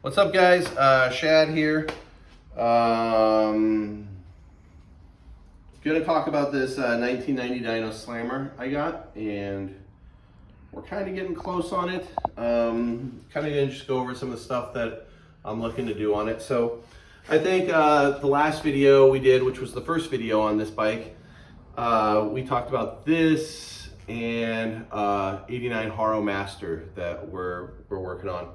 What's up, guys? Shad here. Gonna talk about this 1990 Dyno Slammer I got, and we're kind of getting close on it. Kind of gonna just go over some of the stuff that I'm looking to do on it. So I think the last video we did, which was the first video on this bike, we talked about this and 89 Haro Master that we're working on.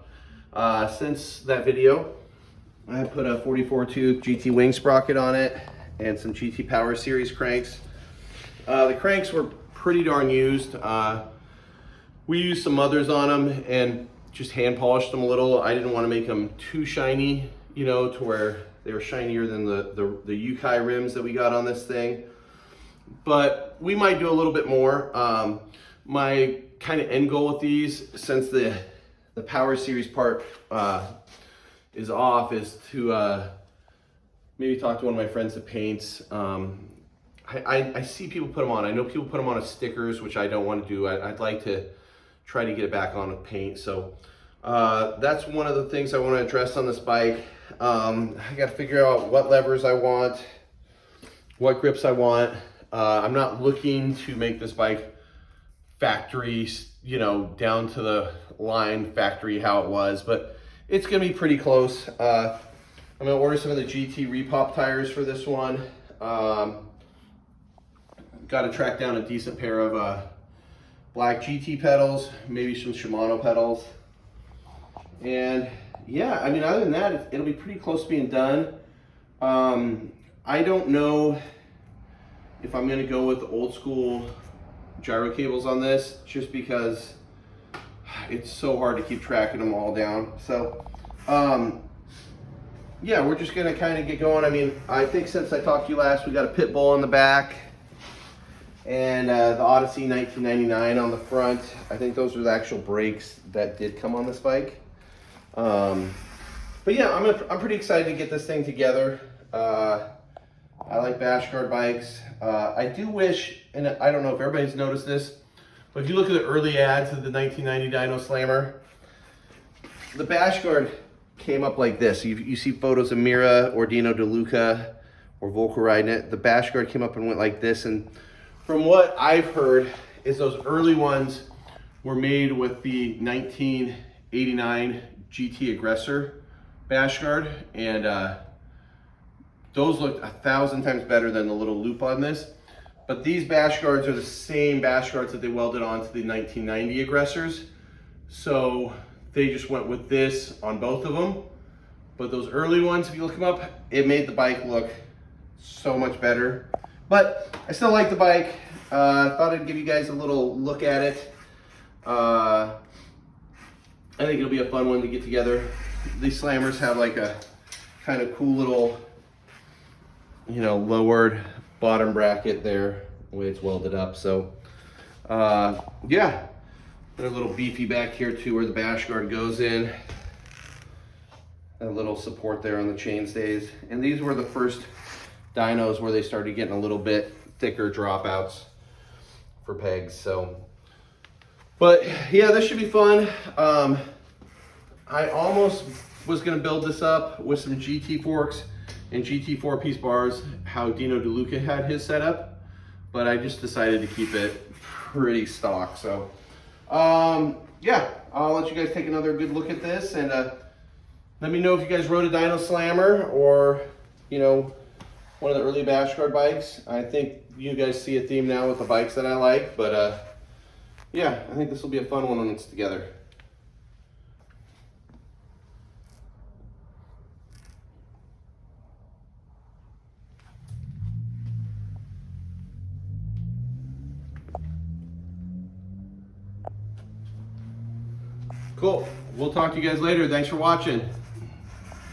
Since that video, I put a 44 tooth GT wing sprocket on it and some GT Power Series cranks. The cranks were pretty darn used. We used some others on them and just hand polished them a little. I didn't want to make them too shiny, you know, to where they were shinier than the Yukai rims that we got on this thing. But we might do a little bit more. My kind of end goal with these, since the Power Series part is off, is to maybe talk to one of my friends that paints. I see people put them on. I know people put them on as stickers, which I don't want to do. I'd like to try to get it back on with paint. So that's one of the things I want to address on this bike. I got to figure out what levers I want, what grips I want. I'm not looking to make this bike factory, you know, down to the line factory how it was, but it's gonna be pretty close. I'm gonna order some of the GT repop tires for this one. Got to track down a decent pair of black GT pedals, maybe some Shimano pedals. And yeah, I mean, other than that, it'll be pretty close to being done. I don't know if I'm gonna go with the old school gyro cables on this, just because it's so hard to keep tracking them all down. So yeah, we're just gonna kind of get going. I mean, I think since I talked to you last, we got a pit bull on the back and the Odyssey 1999 on the front. I think those are the actual brakes that did come on this bike. But yeah, I'm pretty excited to get this thing together. I like bash guard bikes. I do wish, and I don't know if everybody's noticed this, but if you look at the early ads of the 1990 Dyno Slammer, the bash guard came up like this. You see photos of Mira or Dino DeLuca or Volker riding it. The bash guard came up and went like this. And from what I've heard is those early ones were made with the 1989 GT Aggressor bash guard. And those looked 1,000 times better than the little loop on this. But these bash guards are the same bash guards that they welded onto the 1990 Aggressors. So they just went with this on both of them. But those early ones, if you look them up, it made the bike look so much better. But I still like the bike. I thought I'd give you guys a little look at it. I think it'll be a fun one to get together. These Slammers have like a kind of cool little, you know, lowered bottom bracket there, the way it's welded up. So yeah, put a little beefy back here too, where the bash guard goes in. A little support there on the chainstays. And these were the first dynos where they started getting a little bit thicker dropouts for pegs. So, but yeah, this should be fun. I almost was gonna build this up with some GT forks and GT 4-piece bars, how Dino DeLuca had his setup, but I just decided to keep it pretty stock. So yeah, I'll let you guys take another good look at this, and let me know if you guys rode a Dyno Slammer or, you know, one of the early bash guard bikes. I think you guys see a theme now with the bikes that I like, but yeah, I think this will be a fun one when it's together. Cool. We'll talk to you guys later. Thanks for watching.